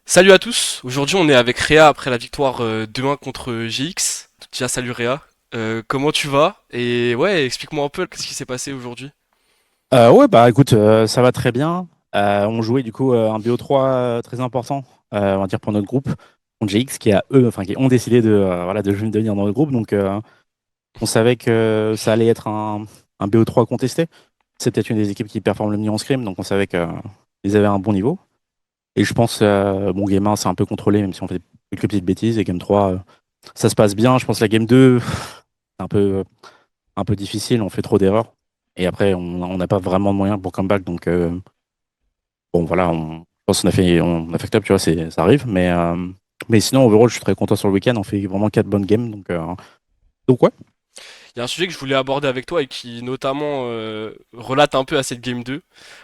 Salut à tous, aujourd'hui on est avec Réa après la victoire 2-1 contre GX. Déjà salut Réa. Comment tu vas? Et ouais, explique-moi un peu ce qui s'est passé aujourd'hui. Ouais, bah écoute, ça va très bien. On jouait du coup un BO3 très important, on va dire pour notre groupe, contre GX, qui ont décidé voilà, de venir dans le groupe. Donc on savait que ça allait être un BO3 contesté. C'est peut-être une des équipes qui performe le mieux en scrim, donc on savait qu'ils avaient un bon niveau. Et je pense, bon, Game 1, c'est un peu contrôlé, même si on fait quelques petites bêtises. Et Game 3, ça se passe bien. Je pense que la Game 2, c'est un peu difficile, on fait trop d'erreurs. Et après, on n'a pas vraiment de moyens pour comeback, donc. Bon, voilà, je pense on a fait top, tu vois, ça arrive. Mais sinon, overall, je suis très content sur le week-end. On fait vraiment 4 bonnes games. Donc ouais. Il y a un sujet que je voulais aborder avec toi et qui notamment relate un peu à cette game 2.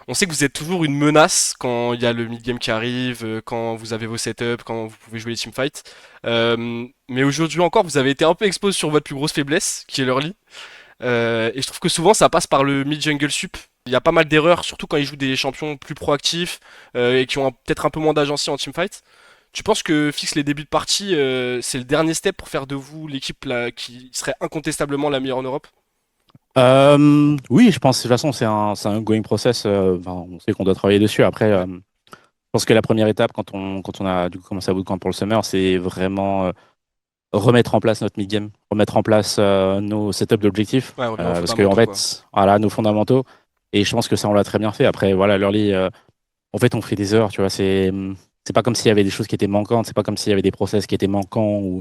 On sait que vous êtes toujours une menace quand il y a le mid-game qui arrive, quand vous avez vos setups, quand vous pouvez jouer les teamfights. Mais aujourd'hui encore, vous avez été un peu exposé sur votre plus grosse faiblesse, qui est l'early. Et je trouve que souvent ça passe par le mid-jungle sup. Il y a pas mal d'erreurs, surtout quand ils jouent des champions plus proactifs et qui ont peut-être un peu moins d'agency en teamfight. Tu penses que fixe les débuts de partie, c'est le dernier step pour faire de vous l'équipe qui serait incontestablement la meilleure en Europe? Oui, je pense, de toute façon, c'est un going process. Enfin, on sait qu'on doit travailler dessus. Après, Ouais. je pense que la première étape, quand on a du coup commencé à bootcamp pour le summer, c'est vraiment remettre en place notre mid-game, remettre en place nos setups d'objectifs. Ouais, revenir aux Parce que, en fondamentaux quoi. fait, voilà, nos fondamentaux. Et je pense que ça, on l'a très bien fait. Après, voilà, l'early. En fait, on fait des heures, tu vois. C'est pas comme s'il y avait des choses qui étaient manquantes, c'est pas comme s'il y avait des process qui étaient manquants ou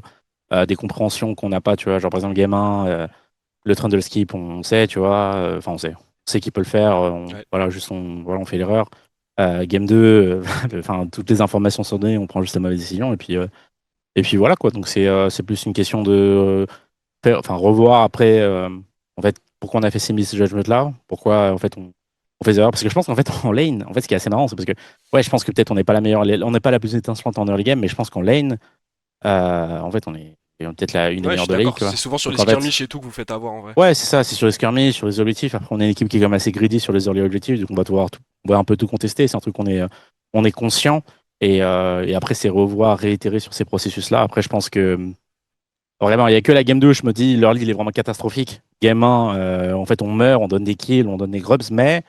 des compréhensions qu'on n'a pas, tu vois. Genre, par exemple, Game 1, le trundle skip, on sait, tu vois. Enfin, on sait qu'il peut le faire. Ouais. Voilà, voilà, on fait l'erreur. Game 2, enfin, toutes les informations sont données, on prend juste la mauvaise décision. Et puis voilà, quoi. Donc, c'est plus une question de enfin, revoir après, en fait, pourquoi on a fait ces misjudgments-là, pourquoi, en fait, on fait des erreurs. Parce que je pense qu'en fait, en lane, en fait, ce qui est assez marrant, c'est parce que, ouais, je pense que peut-être on n'est pas la meilleure, on n'est pas la plus étincelante en early game, mais je pense qu'en lane, en fait, on est peut-être une des Ouais, je meilleures suis de lane, d'accord. tu C'est vois. souvent sur les Donc, en fait, skirmish et tout que vous faites avoir en vrai. ouais, c'est ça, c'est sur les skirmishes, sur les objectifs. Après, on est une équipe qui est quand même assez greedy sur les early objectifs, donc on va un peu tout contester. C'est un truc on est conscient. Et après, c'est revoir, réitérer sur ces processus-là. Après, je pense que vraiment, il n'y a que la game 2, je me dis, l'early, il est vraiment catastrophique. Game 1, en fait, on meurt, on donne des kills, on donne des grubs, mais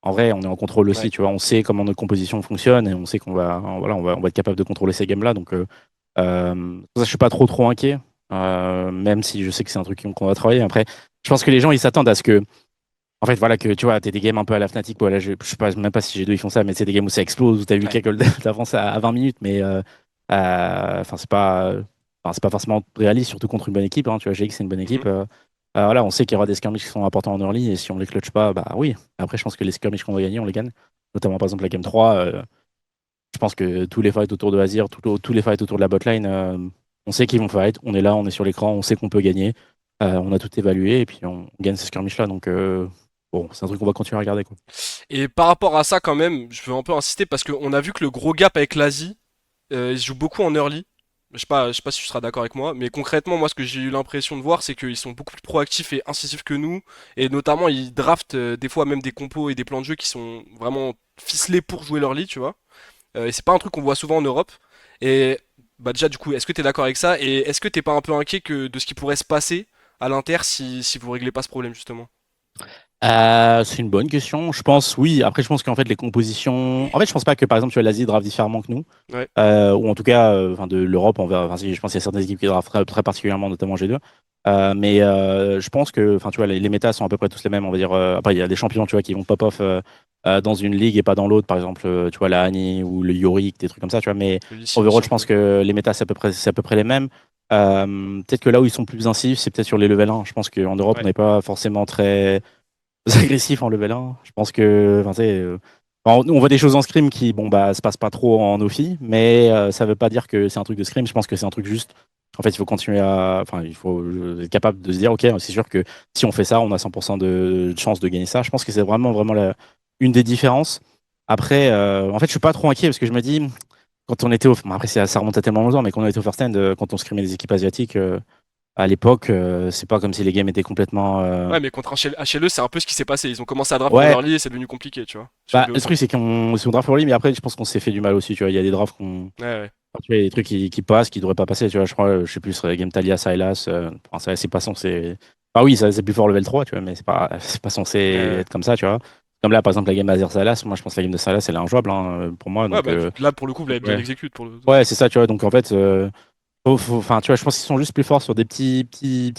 en vrai, on est en contrôle aussi, Ouais. tu vois. On sait comment notre composition fonctionne et on sait voilà, on va être capable de contrôler ces games-là. Donc, ça, je suis pas trop inquiet, même si je sais que c'est un truc qu'on va travailler. Après, je pense que les gens, ils s'attendent à ce que, en fait, voilà, que tu vois, t'es des games un peu à la Fnatic, voilà, je sais pas, même pas si G2 ils font ça, mais c'est des games où ça explose, où t'as vu Ouais. quelques d'avance à 20 minutes, mais enfin, c'est pas forcément réaliste, surtout contre une bonne équipe, hein, tu vois, GX c'est une bonne Mhm. équipe. Voilà, on sait qu'il y aura des skirmishes qui sont importants en early, et si on les clutch pas, bah oui. Après, je pense que les skirmishes qu'on va gagner, on les gagne. Notamment, par exemple, la game 3, je pense que tous les fights autour de Azir, tous les fights autour de la botlane, on sait qu'ils vont fight, on est là, on est sur l'écran, on sait qu'on peut gagner. On a tout évalué, et puis on gagne ces skirmishes-là, donc bon, c'est un truc qu'on va continuer à regarder, quoi. Et par rapport à ça quand même, je veux un peu insister parce qu'on a vu que le gros gap avec l'Asie, il se joue beaucoup en early. Je sais pas si tu seras d'accord avec moi, mais concrètement, moi, ce que j'ai eu l'impression de voir, c'est qu'ils sont beaucoup plus proactifs et incisifs que nous, et notamment, ils draftent des fois même des compos et des plans de jeu qui sont vraiment ficelés pour jouer l'early, tu vois. Et c'est pas un truc qu'on voit souvent en Europe. Et bah déjà, du coup, est-ce que t'es d'accord avec ça? Et est-ce que t'es pas un peu inquiet de ce qui pourrait se passer à l'Inter si vous réglez pas ce problème justement? C'est une bonne question. Je pense, oui. Après, je pense qu'en fait, les compositions. En fait, je pense pas que, par exemple, tu vois, l'Asie draft différemment que nous. Ouais, Ou en tout cas, enfin, de l'Europe, on verra. Enfin, je pense qu'il y a certaines équipes qui draftent très particulièrement, notamment G2. Je pense que, enfin, tu vois, les métas sont à peu près tous les mêmes. On va dire. Après, il y a des champions, tu vois, qui vont pop off dans une ligue et pas dans l'autre. Par exemple, tu vois, la Hani ou le Yorick, des trucs comme ça, tu vois. Mais le Lee overall, aussi je un pense peu. que les métas, c'est à peu près les mêmes. Peut-être que là où ils sont plus incisifs, c'est peut-être sur les level 1. Je pense qu'en Europe, on Ouais. n'est pas forcément très agressif en level 1. Je pense que, enfin, tu sais, on voit des choses en scrim qui, bon, bah, se passent pas trop en Ophi, mais ça veut pas dire que c'est un truc de scrim. Je pense que c'est un truc juste. En fait, il faut continuer à, enfin, il faut être capable de se dire, ok, c'est sûr que si on fait ça, on a 100% de chance de gagner ça. Je pense que c'est vraiment une des différences. Après, en fait, je suis pas trop inquiet parce que je me dis, quand on était au, bon, après, ça remonte à tellement longtemps, mais quand on était au first end, quand on scrimait les équipes asiatiques. à l'époque, c'est pas comme si les games étaient complètement. Ouais, mais contre HLE, c'est un peu ce qui s'est passé. Ils ont commencé à draft pour Ouais, early et c'est devenu compliqué, tu vois, sur bah, le BO5. truc, c'est qu'on se draft early, mais après, je pense qu'on s'est fait du mal aussi. Tu vois, il y a des drafts qu'on. Ouais, ouais. Enfin, tu vois, il y a des trucs qui passent, qui devraient pas passer. Tu vois, je crois, je sais plus, sur Game Talia, Sylas. Enfin, c'est pas censé. Enfin, oui, ça, c'est plus fort level 3, tu vois, mais c'est pas censé Ouais, ouais. être comme ça, tu vois. Comme là, par exemple, la game Azer Sylas, moi, je pense que la game de Sylas, elle est injouable hein, pour moi. Ouais, Donc, bah, là, pour le coup, vous l'avez bien ouais. exécuté pour le. Ouais, c'est ça, tu vois. Donc, en fait. Enfin, tu vois, je pense qu'ils sont juste plus forts sur des petits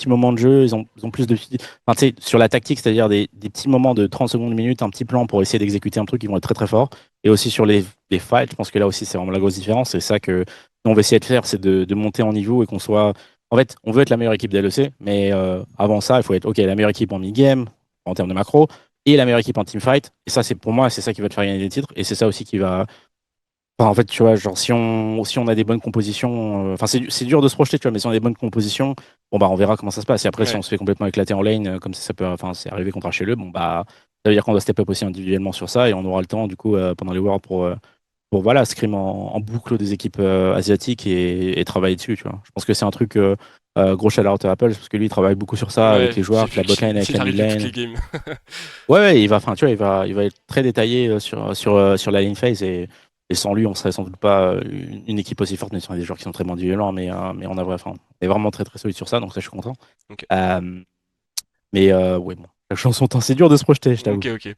moments de jeu. Ils ont plus de. Enfin, tu sais, sur la tactique, c'est-à-dire des petits moments de 30 secondes, une minute, un petit plan pour essayer d'exécuter un truc, ils vont être très très forts. Et aussi sur les fights, je pense que là aussi, c'est vraiment la grosse différence. C'est ça que nous, on va essayer de faire, c'est de monter en niveau et qu'on soit. En fait, on veut être la meilleure équipe d'LEC, mais avant ça, il faut être OK, la meilleure équipe en mid-game, en termes de macro, et la meilleure équipe en teamfight. Et ça, c'est pour moi, c'est ça qui va te faire gagner des titres. Et c'est ça aussi qui va Enfin, en fait, tu vois, genre, si on a des bonnes compositions, enfin, c'est dur de se projeter, tu vois, mais si on a des bonnes compositions, bon, bah, on verra comment ça se passe. Et après, si Ouais. on se fait complètement éclater en lane, comme ça peut, enfin, c'est arrivé contre HLE, bon, bah, ça veut dire qu'on doit step up aussi individuellement sur ça et on aura le temps, du coup, pendant les Worlds pour voilà, scrim en boucle des équipes asiatiques et travailler dessus, tu vois. Je pense que c'est un truc, gros shout-out à Apple, parce que lui, il travaille beaucoup sur ça avec Ouais, les joueurs, j'ai avec vu la botlane, qu'il avec il la arrivait toutes les midlane. games. Ouais, ouais, enfin, tu vois, il va être très détaillé sur la lane phase et sans lui, on serait sans doute pas une équipe aussi forte, mais ce sont des joueurs qui sont très violents, mais on a enfin, on est vraiment très très solide sur ça, donc ça, je suis content. Ok, Euh, mais ouais, bon, la chance son temps, c'est dur de se projeter, je t'avoue. ok, ok.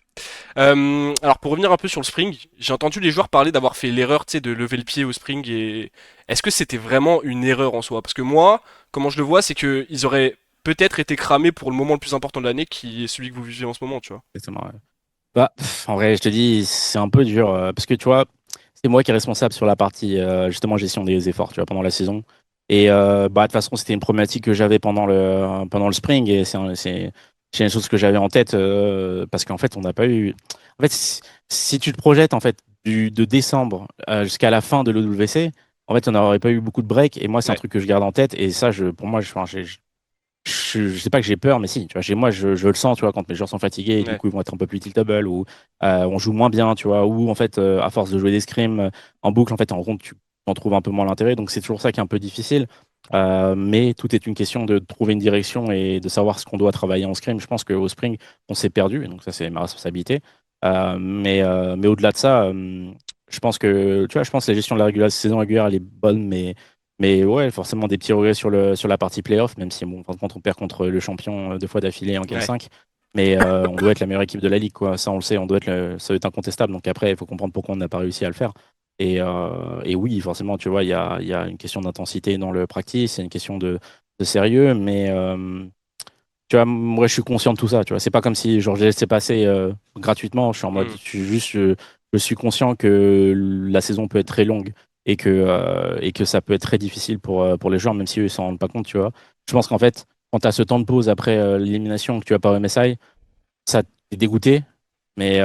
Alors pour revenir un peu sur le Spring, j'ai entendu les joueurs parler d'avoir fait l'erreur, tu sais, de lever le pied au Spring et est-ce que c'était vraiment une erreur en soi? Parce que moi, comment je le vois, c'est que ils auraient peut-être été cramés pour le moment le plus important de l'année, qui est celui que vous vivez en ce moment, tu vois. Exactement, ouais. Bah, en vrai, je te dis, c'est un peu dur, parce que tu vois, c'est moi qui est responsable sur la partie, justement, gestion des efforts, tu vois, pendant la saison. Et bah, de toute façon, c'était une problématique que j'avais pendant le spring, et c'est une chose que j'avais en tête, parce qu'en fait, on n'a pas eu. En fait, si tu te projettes, en fait, de décembre jusqu'à la fin de l'OWC, en fait, on n'aurait pas eu beaucoup de breaks, et moi, c'est un Ouais, truc que je garde en tête, et ça, pour moi, enfin, je sais pas que j'ai peur, mais si, tu vois, chez moi, je le sens, tu vois, quand mes joueurs sont fatigués, et du ouais, coup, ils vont être un peu plus tiltable, ou on joue moins bien, tu vois, ou en fait, à force de jouer des scrims en boucle, en fait, en compte, tu en trouves un peu moins l'intérêt, donc c'est toujours ça qui est un peu difficile. Mais tout est une question de trouver une direction et de savoir ce qu'on doit travailler en scrim. Je pense qu'au spring, on s'est perdu, et donc ça, c'est ma responsabilité. Mais au-delà de ça, je pense que, tu vois, je pense que la gestion de la saison régulière, elle est bonne, mais ouais, forcément des petits regrets sur la partie playoff, même si bon, quand on perd contre le champion 2 fois d'affilée en Game ouais. 5. Mais on doit être la meilleure équipe de la ligue, quoi. Ça, on le sait, ça doit être incontestable. Donc après, il faut comprendre pourquoi on n'a pas réussi à le faire. Et oui, forcément, tu vois, il y a une question d'intensité dans le practice, c'est une question de sérieux, mais tu vois, moi, je suis conscient de tout ça. Tu vois, c'est pas comme si genre j'ai laissé passer gratuitement. Je suis en mode, Hmm. je suis conscient que la saison peut être très longue et que ça peut être très difficile pour les joueurs, même si eux ils s'en rendent pas compte. Tu vois, je pense qu'en fait, quand tu as ce temps de pause après l'élimination que tu as par MSI, ça t'est dégoûté, mais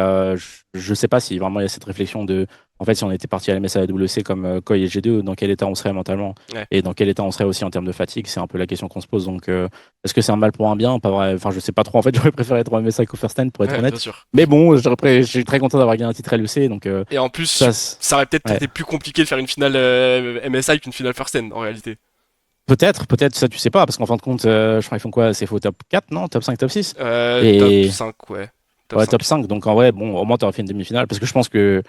je sais pas si vraiment il y a cette réflexion de, en fait, si on était parti à la MSA WC comme Koi et G2, dans quel état on serait mentalement Ouais, et dans quel état on serait aussi en termes de fatigue, c'est un peu la question qu'on se pose. Donc, est-ce que c'est un mal pour un bien? Pas vrai. Enfin, je sais pas trop. En fait, j'aurais préféré être en MSI qu'au First Stand, pour être ouais, bien honnête. sûr. Mais bon, je suis très content d'avoir gagné un titre LEC, donc Et en plus, ça, ça aurait peut-être ouais. été plus compliqué de faire une finale MSI qu'une finale First End, en réalité. Peut-être, ça tu sais pas, parce qu'en fin de compte, je crois qu'ils font quoi? C'est faux top 4, non? Top 5, top 6? Top Et 5, ouais. Top ouais, top 5. 5. Donc en vrai, bon, au moins tu aurais fait une demi-finale. Parce que je pense que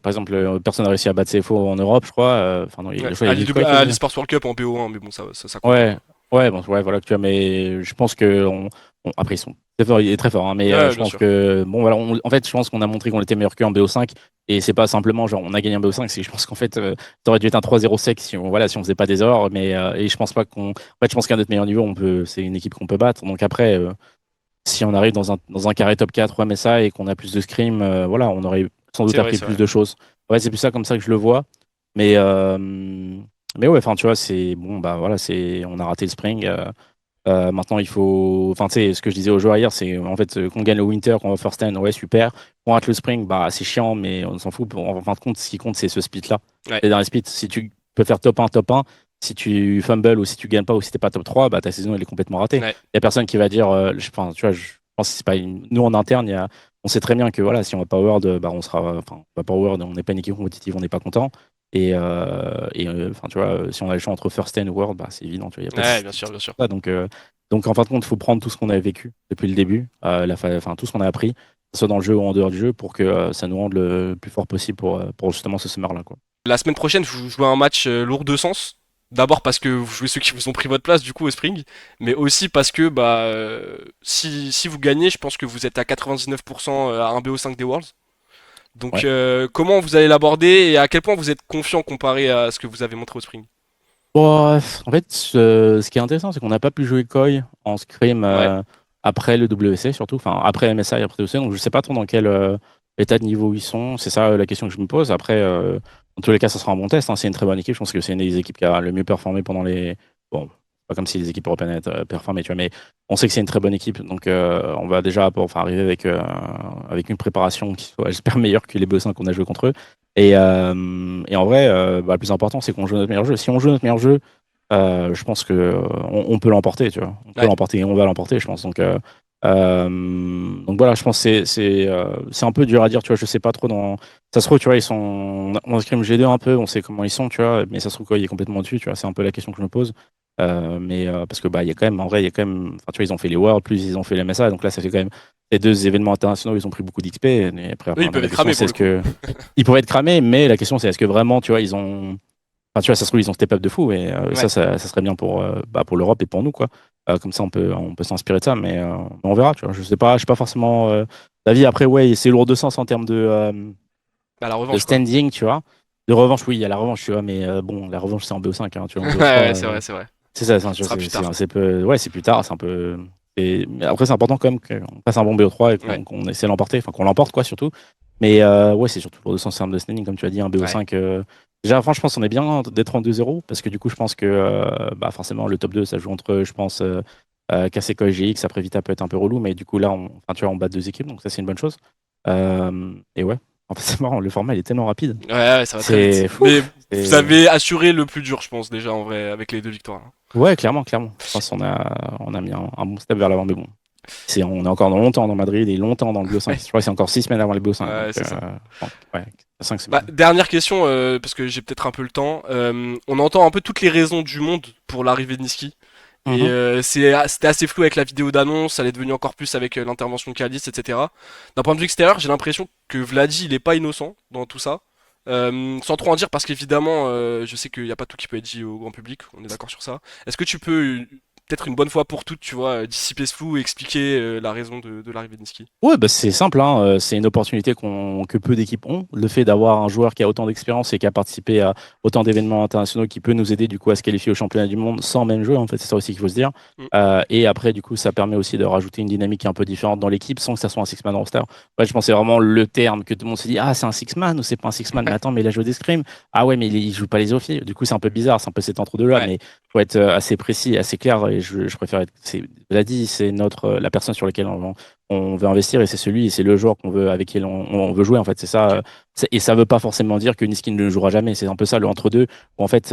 par exemple, personne n'a réussi à battre CFO en Europe, je crois. Enfin, non, Ouais. je crois qu'il y a Liquid qui est À venu. l'eSports World Cup en BO1, mais bon, ça compte pas, Ouais, quoi. ouais, bon, ouais, voilà que tu as. Mais je pense que après ils sont très forts, il est très fort, hein, mais Ouais, je bien pense sûr. que bon, voilà, en fait, je pense qu'on a montré qu'on était meilleur qu'eux en BO5 et c'est pas simplement genre on a gagné en BO5, c'est que je pense qu'en fait, ça aurait dû être un 3-0 sec si on faisait pas des erreurs, mais et je pense pas en fait, je pense qu'à notre meilleur niveau, c'est une équipe qu'on peut battre. Donc après, si on arrive dans un carré top 4 ou MSA et qu'on a plus de scrim, voilà, on aurait sans doute C'est vrai, appris c'est plus vrai. de choses. Ouais, c'est plus ça comme ça que je le vois. Mais, mais ouais, enfin, tu vois, c'est bon, bah voilà, on a raté le spring. Maintenant, il faut. Enfin, tu sais, ce que je disais aux joueurs hier, c'est en fait qu'on gagne le winter, qu'on va first stand, ouais, super. Qu'on rate le spring, bah c'est chiant, mais on s'en fout. En fin de compte, ce qui compte, c'est ce split-là. Ouais, Et dans les splits, si tu peux faire top 1, si tu fumbles ou si tu gagnes pas ou si t'es pas top 3, bah ta saison elle est complètement ratée. ouais, Il y a personne qui va dire, enfin, tu vois, je pense que c'est pas nous en interne, on sait très bien que voilà, si on va pas World, bah on sera, enfin, on va pas World, on n'est pas une équipe compétitive, on n'est pas content. Enfin, tu vois, si on a le choix entre First 10 ou World, bah, c'est évident, tu vois, il y a pas de Ouais, bien sûr, bien sûr. ça. Donc, en fin de compte, il faut prendre tout ce qu'on a vécu depuis le début, enfin, tout ce qu'on a appris, que ce soit dans le jeu ou en dehors du jeu, pour que ça nous rende le plus fort possible pour justement ce summer-là, quoi. La semaine prochaine, vous jouez un match lourd de sens. D'abord parce que vous jouez ceux qui vous ont pris votre place du coup au Spring, mais aussi parce que bah si vous gagnez, je pense que vous êtes à 99% à 1 BO5 des Worlds. Donc Ouais. comment vous allez l'aborder et à quel point vous êtes confiant comparé à ce que vous avez montré au Spring? Bon, en fait, ce qui est intéressant, c'est qu'on n'a pas pu jouer Koi en scrim Ouais. après le WC, surtout, enfin après MSI et après WC, donc je sais pas trop dans quel état de niveau ils sont. C'est ça la question que je me pose. Après, dans tous les cas, ça sera un bon test, hein. C'est une très bonne équipe. Je pense que c'est une des équipes qui a le mieux performé pendant les. Bon, pas comme si les équipes européennes avaient performé, tu vois, mais on sait que c'est une très bonne équipe. Donc, on va déjà enfin, arriver avec une préparation qui soit, j'espère, meilleure que les BO5 qu'on a joué contre eux. Et en vrai, bah, le plus important, c'est qu'on joue notre meilleur jeu. Si on joue notre meilleur jeu, je pense que on peut l'emporter, tu vois. On peut Ouais. l'emporter et on va l'emporter, je pense. Donc voilà, je pense que c'est un peu dur à dire, tu vois. Je sais pas trop dans. Ça se trouve, tu vois, ils sont. On scrim G2 un peu, on sait comment ils sont, tu vois. Mais ça se trouve quoi, il est complètement dessus, tu vois. C'est un peu la question que je me pose. Parce que bah, il y a quand même, en vrai, il y a quand même. Enfin, tu vois, ils ont fait les Worlds, plus ils ont fait les MSA. Donc là, ça fait quand même les deux événements internationaux, ils ont pris beaucoup d'XP. Et après, Eux, enfin, ils peuvent la être question, cramés c'est pour le est-ce coup. que. Ils pourraient être cramés, mais la question, c'est est-ce que vraiment, tu vois, ils ont. Enfin, tu vois, ça se trouve, ils ont step up de fou. Et Ouais. ça serait bien pour l'Europe et pour nous, quoi. Comme ça, on peut s'inspirer de ça. Mais on verra, tu vois. Je sais pas forcément d'avis. Après, ouais, c'est lourd de sens en termes Bah la de revanche quoi. standing, tu vois. De revanche, oui, il y a la revanche, tu vois. Mais bon, la revanche, c'est en BO5, hein, tu vois. En Ouais, BO3, ouais, c'est vrai, c'est vrai. c'est ça, Ce sera plus tard. c'est un peu. Ouais, c'est plus tard, c'est un peu. Mais après, c'est important quand même qu'on fasse un bon BO3 et Ouais. qu'on essaie de l'emporter, enfin qu'on l'emporte, quoi, surtout. Mais ouais, c'est surtout pour le sens en termes de standing, comme tu as dit, un Ouais. BO5. Déjà, franchement, je pense qu'on est bien d'être en 2-0, parce que du coup, je pense que bah, forcément, le top 2 ça joue entre, je pense, KCK et GX. Après, Vita peut être un peu relou, mais du coup, là, enfin, tu vois, on bat deux équipes, donc ça, c'est une bonne chose. Et ouais, en fait, c'est marrant, le format, il est tellement rapide. Ouais, ouais, ça va très vite. C'est fou. Mais vous C'est- avez assuré le plus dur, je pense, déjà, en vrai, avec les deux victoires, hein. Ouais, clairement, clairement. Je pense qu'on a mis un bon step vers l'avant, mais bon. On est encore dans longtemps dans Madrid et longtemps dans le BO5. Ouais, Je crois que c'est encore 6 semaines avant le BO5. ouais, Donc, c'est ça. ouais, 5 Bah, semaines. dernière question, parce que j'ai peut-être un peu le temps. On entend un peu toutes les raisons du monde pour l'arrivée de Niski. Et Mhm. c'était assez flou avec la vidéo d'annonce, ça l'est devenu encore plus avec l'intervention de Calice, etc. D'un point de vue extérieur, j'ai l'impression que Vladi, il est pas innocent dans tout ça. Sans trop en dire, parce qu'évidemment, je sais qu'il n'y a pas tout qui peut être dit au grand public, on est d'accord sur ça. Est-ce que tu peux, peut-être une bonne fois pour toutes, tu vois, dissiper ce flou et expliquer la raison de l'arrivée de Niski? Ouais, bah c'est simple, hein. C'est une opportunité que peu d'équipes ont. Le fait d'avoir un joueur qui a autant d'expérience et qui a participé à autant d'événements internationaux qui peut nous aider du coup à se qualifier au championnat du monde sans même jouer, en fait, c'est ça aussi qu'il faut se dire. Mm. Et après, du coup, ça permet aussi de rajouter une dynamique un peu différente dans l'équipe sans que ça soit un six-man roster. Ouais, je pense que c'est vraiment le terme que tout le monde se dit, ah, c'est un six-man ou c'est pas un six-man, mais attends, mais il a joué des scrims. Ah ouais, mais il joue pas les Ophi. Du coup, c'est un peu bizarre, c'est un peu cet entre-deux-là, Ouais, mais faut être assez précis, assez clair. Et je préfère être. L'a dit, c'est la personne sur laquelle on veut investir et c'est c'est le joueur qu'on veut, avec qui on veut jouer en fait. C'est ça. ok. Et ça veut pas forcément dire que Niskin ne jouera jamais. C'est un peu ça le entre-deux où en fait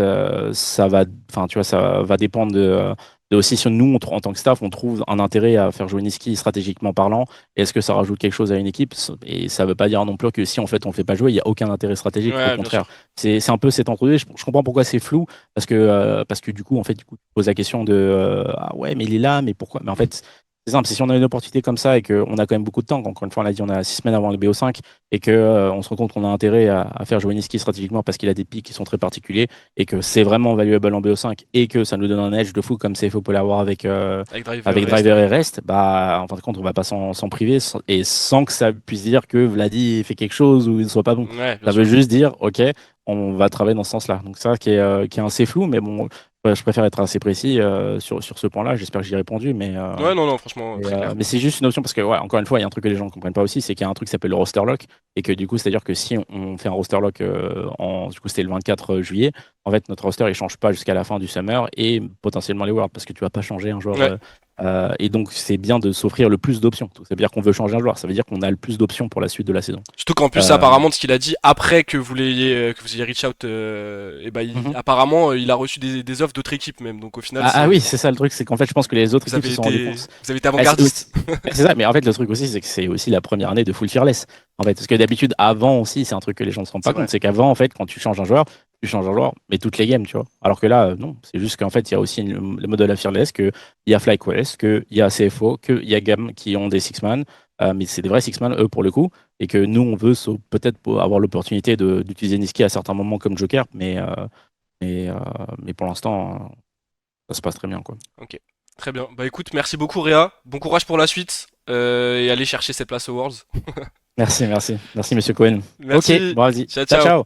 ça va, enfin tu vois, ça va dépendre de aussi si nous en tant que staff on trouve un intérêt à faire jouer Niski stratégiquement parlant. Est-ce que ça rajoute quelque chose à une équipe? Et ça veut pas dire non plus que si en fait on le fait pas jouer, il y a aucun intérêt stratégique. Au Ouais, bien contraire, sûr. c'est un peu cet entre-deux. Je comprends pourquoi c'est flou parce que du coup en fait du coup tu poses la question de ah ouais mais il est là mais pourquoi? Mais en fait c'est simple, c'est si on a une opportunité comme ça et qu'on a quand même beaucoup de temps, encore une fois, on l'a dit, on a 6 semaines avant le BO5 et que on se rend compte qu'on a intérêt à faire jouer Niski stratégiquement parce qu'il a des pics qui sont très particuliers et que c'est vraiment valuable en BO5 et que ça nous donne un edge de fou comme CFO peut l'avoir Avec Driver avec Rest, Driver ouais. et Rest, bah en fin de compte, on va pas s'en priver et sans que ça puisse dire que Vladi fait quelque chose ou il ne soit pas bon. Ouais, bien Ça veut sûr. juste dire, ok, on va travailler dans ce sens-là. Donc ça qui est assez flou, mais bon, je préfère être assez précis sur ce point-là. J'espère que j'y ai répondu, Ouais, non, non, franchement, très clair. mais c'est juste une option parce que, ouais, encore une fois, il y a un truc que les gens ne comprennent pas aussi, c'est qu'il y a un truc qui s'appelle le roster lock et que du coup, c'est-à-dire que si on fait un roster lock du coup, c'était le 24 juillet, en fait, notre roster il change pas jusqu'à la fin du summer et potentiellement les Worlds parce que tu vas pas changer un joueur. Ouais. Et donc, c'est bien de s'offrir le plus d'options. Ça veut dire qu'on veut changer un joueur, ça veut dire qu'on a le plus d'options pour la suite de la saison. Surtout qu'en plus, Euh, apparemment, de ce qu'il a dit, après que vous ayez reach out, et bah, mhm. apparemment, il a reçu des offres d'autres équipes même. Donc au final, Ah oui, c'est ça le truc, c'est qu'en fait, je pense que les autres équipes se sont rendues compte. vous avez été C'est avant-gardiste. c'est ça, mais en fait, le truc aussi, c'est que c'est aussi la première année de Full Fearless. En fait, parce que d'habitude, avant aussi, c'est un truc que les gens ne se rendent C'est pas compte, vrai. c'est qu'avant, en fait, quand tu changes un joueur, tu changes un joueur, mais toutes les games, tu vois. Alors que là, non, c'est juste qu'en fait, il y a aussi le mode de la Fearless, qu'il y a FlyQuest, qu'il y a CFO, qu'il y a GAM qui ont des Six-Man, mais c'est des vrais Six-Man, eux, pour le coup, et que nous, on veut peut-être avoir l'opportunité d'utiliser Niski à certains moments comme Joker, mais, euh, mais pour l'instant, ça se passe très bien, quoi. Ok, très bien. Bah écoute, merci beaucoup Réa, bon courage pour la suite, et allez chercher cette place aux Worlds. Merci, merci. Merci, monsieur Cohen. Ok, Merci, bon, vas-y. ciao Ciao, ciao. ciao.